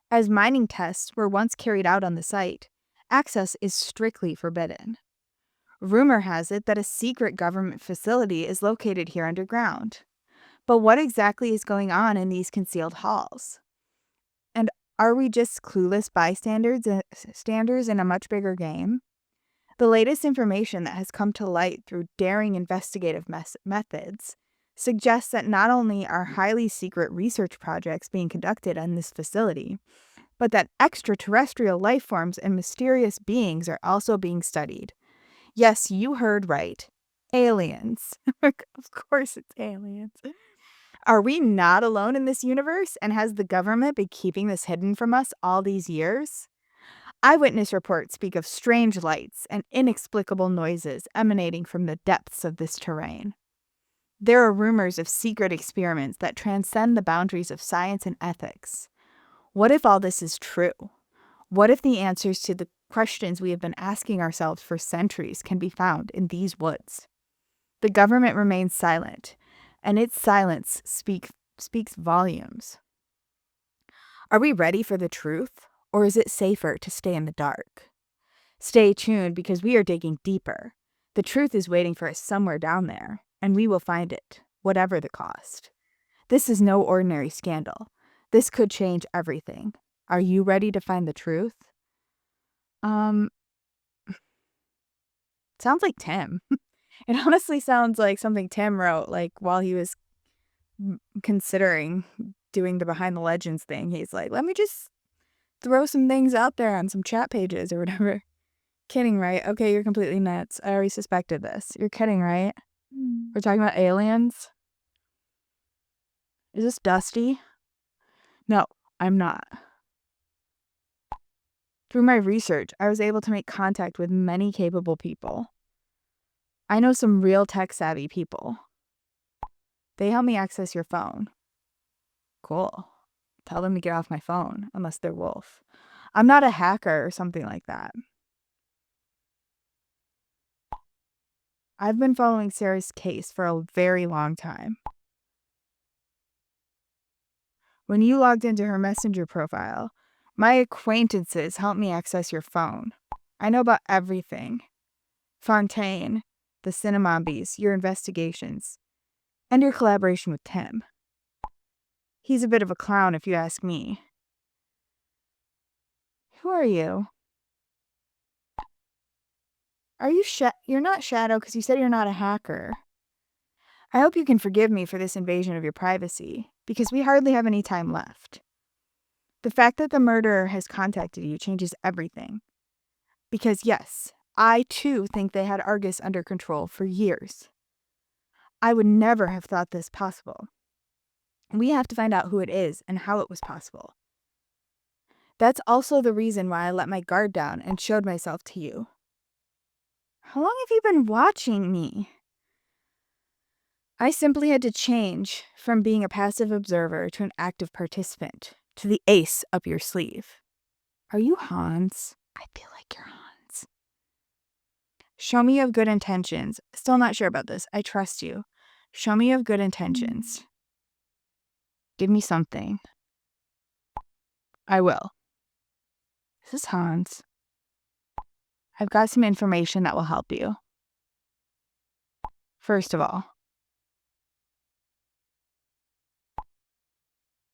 As mining tests were once carried out on the site, access is strictly forbidden. Rumor has it that a secret government facility is located here underground. But what exactly is going on in these concealed halls? And are we just clueless bystanders in a much bigger game? The latest information that has come to light through daring investigative methods suggests that not only are highly secret research projects being conducted on this facility, but that extraterrestrial life forms and mysterious beings are also being studied. Yes, you heard right. Aliens. Of course it's aliens. Are we not alone in this universe, and has the government been keeping this hidden from us all these years? Eyewitness reports speak of strange lights and inexplicable noises emanating from the depths of this terrain. There are rumors of secret experiments that transcend the boundaries of science and ethics. What if all this is true? What if the answers to the questions we have been asking ourselves for centuries can be found in these woods? The government remains silent, and its silence speaks volumes. Are we ready for the truth, or is it safer to stay in the dark? Stay tuned, because we are digging deeper. The truth is waiting for us somewhere down there, and we will find it, whatever the cost. This is no ordinary scandal. This could change everything. Are you ready to find the truth? Sounds like Tim. It honestly sounds like something Tim wrote, like, while he was considering doing the Behind the Legends thing. He's like, let me just throw some things out there on some chat pages or whatever. Kidding, right? Okay, you're completely nuts. I already suspected this. You're kidding, right? We're talking about aliens? Is this Dusty? No, I'm not. Through my research, I was able to make contact with many capable people. I know some real tech-savvy people. They help me access your phone. Cool. Tell them to get off my phone, unless they're Wolf. I'm not a hacker or something like that. I've been following Sarah's case for a very long time. When you logged into her Messenger profile, my acquaintances helped me access your phone. I know about everything. Fontaine, the Cinnamombies, your investigations, and your collaboration with Tim. He's a bit of a clown, if you ask me. Who are you? Are you You're not Shadow, because you said you're not a hacker. I hope you can forgive me for this invasion of your privacy, because we hardly have any time left. The fact that the murderer has contacted you changes everything. Because yes, I too think they had Argus under control for years. I would never have thought this possible. We have to find out who it is and how it was possible. That's also the reason why I let my guard down and showed myself to you. How long have you been watching me? I simply had to change from being a passive observer to an active participant, to the ace up your sleeve. Are you Hans? I feel like you're Hans. Show me you have good intentions. Still not sure about this. I trust you. Show me you have good intentions. Give me something. I will. This is Hans. I've got some information that will help you. First of all,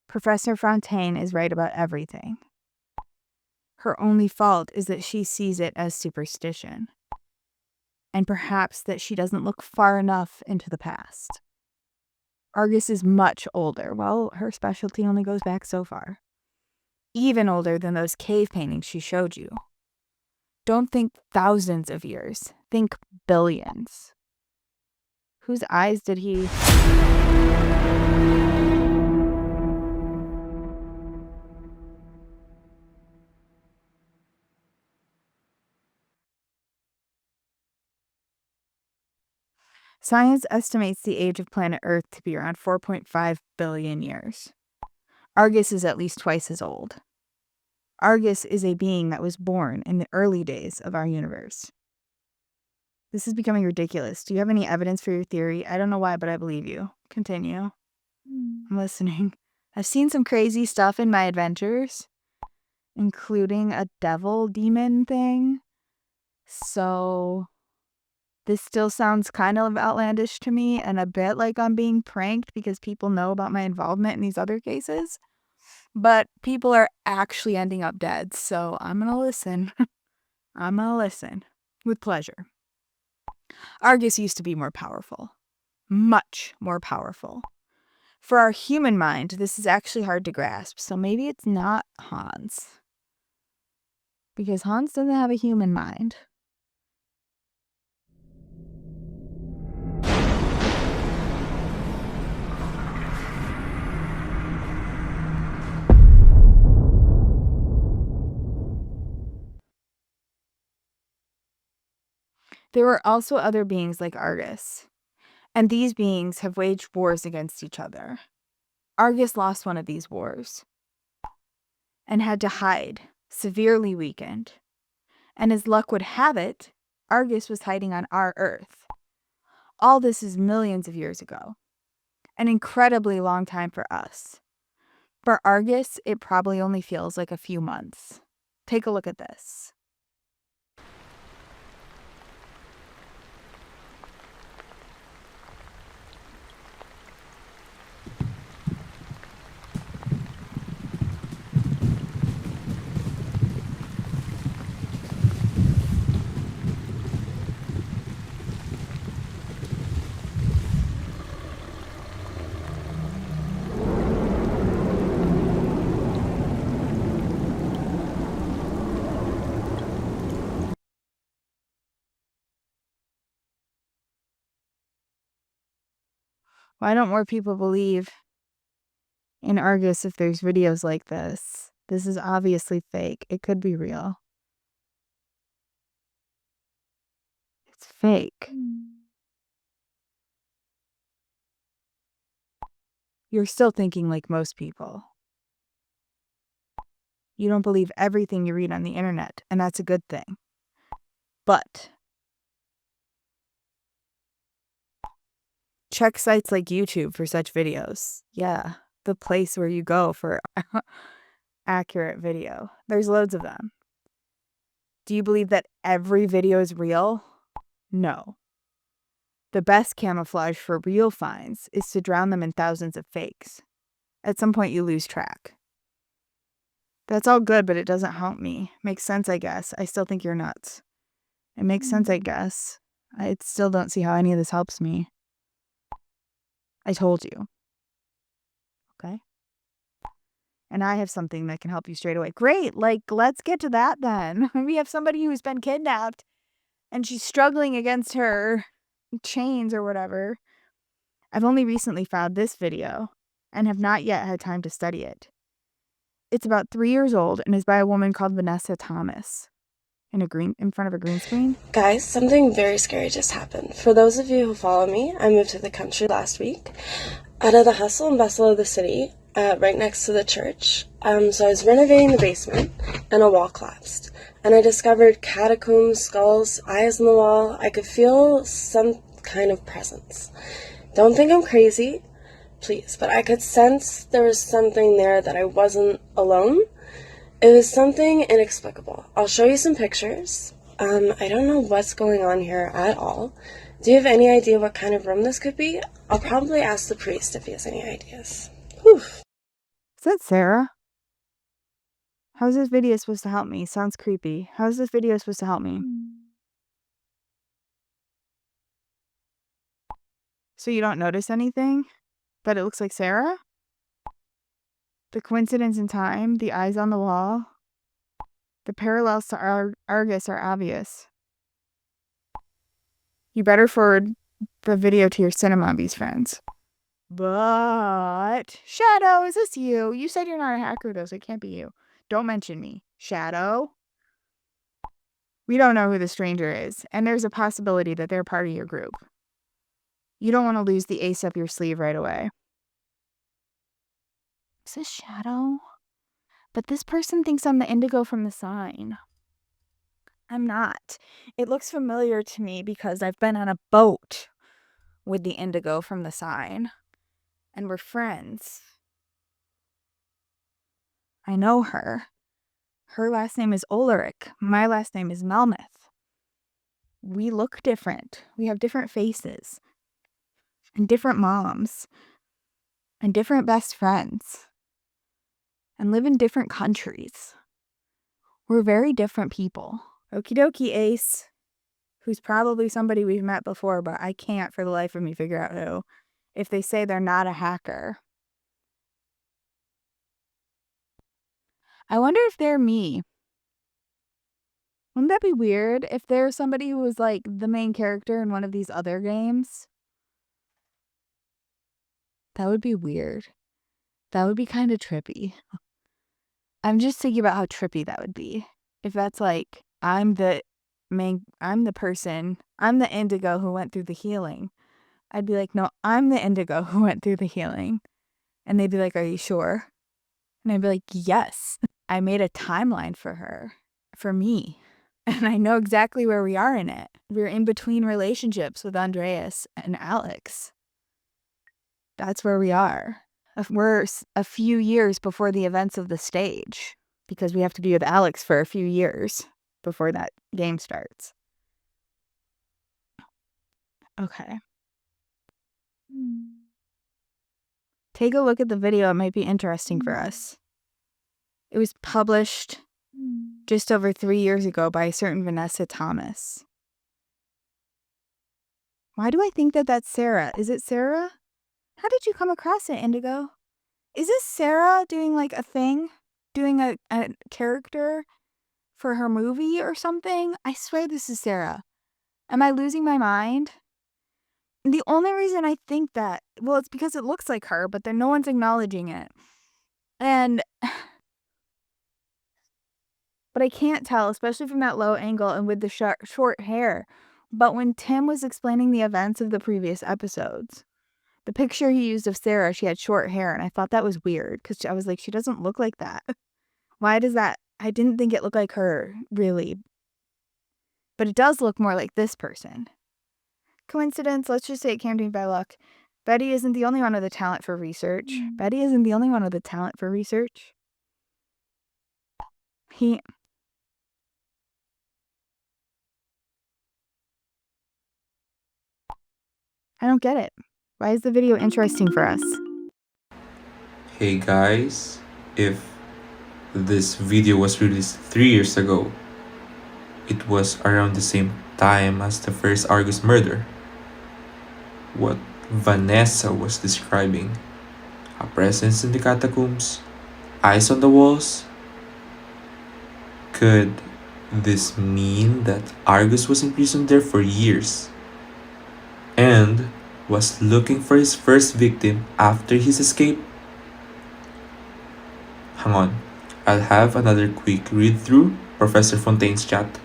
Professor Fontaine is right about everything. Her only fault is that she sees it as superstition. And perhaps that she doesn't look far enough into the past. Argus is much older. Well, her specialty only goes back so far. Even older than those cave paintings she showed you. Don't think thousands of years. Think billions. Whose eyes did he... Science estimates the age of planet Earth to be around 4.5 billion years. Argus is at least twice as old. Argus is a being that was born in the early days of our universe. This is becoming ridiculous. Do you have any evidence for your theory? I don't know why, but I believe you. Continue. I'm listening. I've seen some crazy stuff in my adventures. including a devil demon thing. So this still sounds kind of outlandish to me and a bit like I'm being pranked because people know about my involvement in these other cases. But people are actually ending up dead, so I'm going to listen. I'm going to listen with pleasure. Argus used to be more powerful. Much more powerful. For our human mind, this is actually hard to grasp, so maybe it's not Hans. Because Hans doesn't have a human mind. There were also other beings like Argus, and these beings have waged wars against each other. Argus lost one of these wars and had to hide, severely weakened. And as luck would have it, Argus was hiding on our Earth. All this is millions of years ago. An incredibly long time for us. For Argus, it probably only feels like a few months. Take a look at this. Why don't more people believe in Argus if there's videos like this? This is obviously fake. It could be real. It's fake. You're still thinking like most people. You don't believe everything you read on the internet, and that's a good thing. But check sites like YouTube for such videos. Yeah, the place where you go for accurate video. There's loads of them. Do you believe that every video is real? No. The best camouflage for real finds is to drown them in thousands of fakes. At some point, you lose track. That's all good, but it doesn't help me. Makes sense, I guess. I still think you're nuts. It makes sense, I guess. I still don't see how any of this helps me. I told you. Okay? And I have something that can help you straight away. Great, let's get to that then. We have somebody who's been kidnapped and she's struggling against her chains or whatever. I've only recently found this video and have not yet had time to study it. It's about 3 years old and is by a woman called Vanessa Thomas in front of a green screen. Guys, something very scary just happened. For those of you who follow me, I moved to the country last week out of the hustle and bustle of the city, right next to the church. So I was renovating the basement and a wall collapsed. And I discovered catacombs, skulls, eyes on the wall. I could feel some kind of presence. Don't think I'm crazy, please, but I could sense there was something there, that I wasn't alone. It was something inexplicable. I'll show you some pictures. I don't know what's going on here at all. Do you have any idea what kind of room this could be? I'll probably ask the priest if he has any ideas. Whew. Is that Sarah? How's this video supposed to help me? Sounds creepy. How's this video supposed to help me? So you don't notice anything? That it looks like Sarah? The coincidence in time, the eyes on the wall, the parallels to Argus are obvious. You better forward the video to your Cinemobbies friends. But Shadow, is this you? You said you're not a hacker though, so it can't be you. Don't mention me. Shadow? We don't know who the stranger is, and there's a possibility that they're part of your group. You don't want to lose the ace up your sleeve right away. Is this Shadow? But this person thinks I'm the indigo from the sign. I'm not. It looks familiar to me because I've been on a boat with the indigo from the sign. And we're friends. I know her. Her last name is Ulrich. My last name is Melmoth. We look different. We have different faces. And different moms. And different best friends. And live in different countries. We're very different people. Okie dokie, Ace. Who's probably somebody we've met before, but I can't for the life of me figure out who. If they say they're not a hacker. I wonder if they're me. Wouldn't that be weird if there's somebody who was like the main character in one of these other games? That would be weird. That would be kind of trippy. I'm just thinking about how trippy that would be. If that's like, I'm the person, I'm the indigo who went through the healing. I'd be like, no, I'm the indigo who went through the healing. And they'd be like, are you sure? And I'd be like, yes. I made a timeline for her. For me. And I know exactly where we are in it. We're in between relationships with Andreas and Alex. That's where we are. We're a few years before the events of the stage. Because we have to be with Alex for a few years before that game starts. Okay. Take a look at the video. It might be interesting for us. It was published just over 3 years ago by a certain Vanessa Thomas. Why do I think that that's Sarah? Is it Sarah? How did you come across it, Indigo? Is this Sarah doing like a thing? Doing a character for her movie or something? I swear this is Sarah. Am I losing my mind? The only reason I think that, well, it's because it looks like her, but then no one's acknowledging it. But I can't tell, especially from that low angle and with the short hair. But when Tim was explaining the events of the previous episodes, the picture he used of Sarah, she had short hair, and I thought that was weird, because I was like, she doesn't look like that. Why does that? I didn't think it looked like her, really. But it does look more like this person. Coincidence? Let's just say it came to me by luck. Betty isn't the only one with the talent for research. Betty isn't the only one with the talent for research. I don't get it. Why is the video interesting for us? Hey guys, if this video was released 3 years ago, it was around the same time as the first Argus murder. What Vanessa was describing, a presence in the catacombs, eyes on the walls. Could this mean that Argus was imprisoned there for years and was looking for his first victim after his escape? Hang on, I'll have another quick read through Professor Fontaine's chat.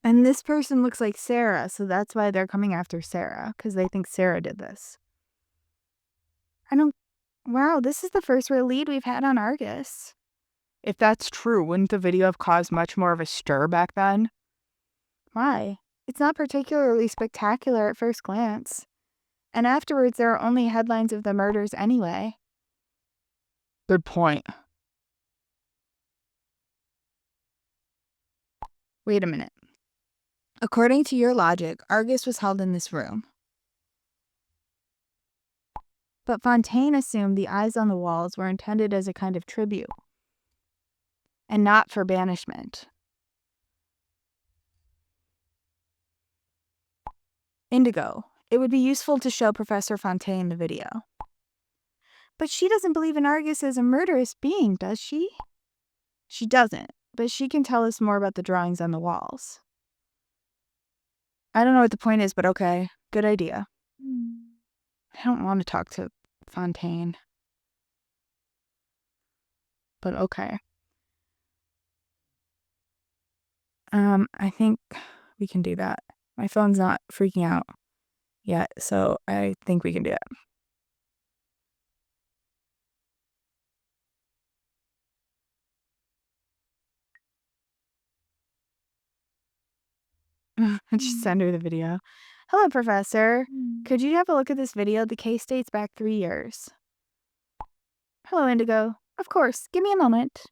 And this person looks like Sarah, so that's why they're coming after Sarah, because they think Sarah did this. Wow, this is the first real lead we've had on Argus. If that's true, wouldn't the video have caused much more of a stir back then? Why? It's not particularly spectacular at first glance. And afterwards, there are only headlines of the murders anyway. Good point. Wait a minute. According to your logic, Argus was held in this room. But Fontaine assumed the eyes on the walls were intended as a kind of tribute, and not for banishment. Indigo, it would be useful to show Professor Fontaine the video. But she doesn't believe in Argus as a murderous being, does she? She doesn't, but she can tell us more about the drawings on the walls. I don't know what the point is, but okay, good idea. I don't want to talk to Fontaine. But okay. I think we can do that. My phone's not freaking out yet, so I think we can do it. I just send her the video. Hello, Professor. Could you have a look at this video? The case dates back 3 years. Hello, Indigo. Of course. Give me a moment.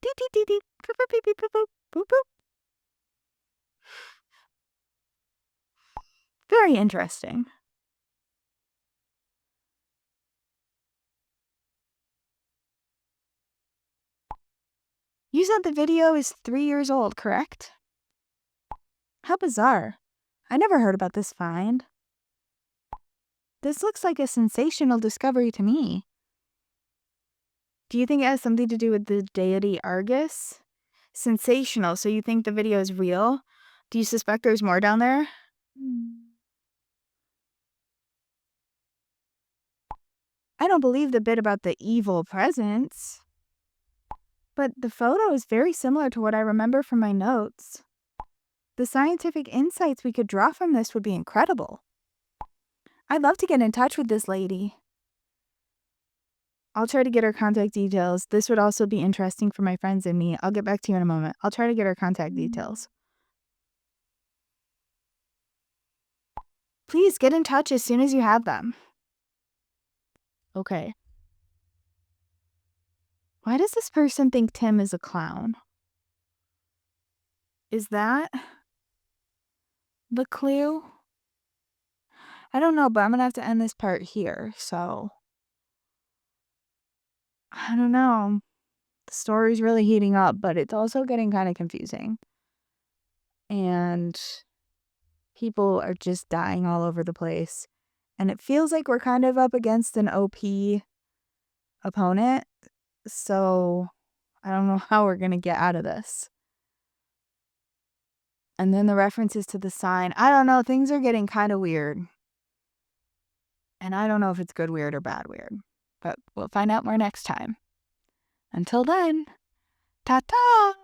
Dee dee dee dee. Boop boop beep beep boop boop. Boop boop. Very interesting. You said the video is 3 years old, correct? How bizarre. I never heard about this find. This looks like a sensational discovery to me. Do you think it has something to do with the deity Argus? Sensational, so you think the video is real? Do you suspect there's more down there? I don't believe the bit about the evil presence. But the photo is very similar to what I remember from my notes. The scientific insights we could draw from this would be incredible. I'd love to get in touch with this lady. I'll try to get her contact details. This would also be interesting for my friends and me. I'll get back to you in a moment. I'll try to get her contact details. Please get in touch as soon as you have them. Okay. Why does this person think Tim is a clown? Is that the clue? I don't know, but I'm gonna have to end this part here, so I don't know. The story's really heating up, but it's also getting kind of confusing. And people are just dying all over the place. And it feels like we're kind of up against an OP opponent. So I don't know how we're going to get out of this. And then the references to the sign. I don't know. Things are getting kind of weird. And I don't know if it's good weird or bad weird. But we'll find out more next time. Until then, ta-ta!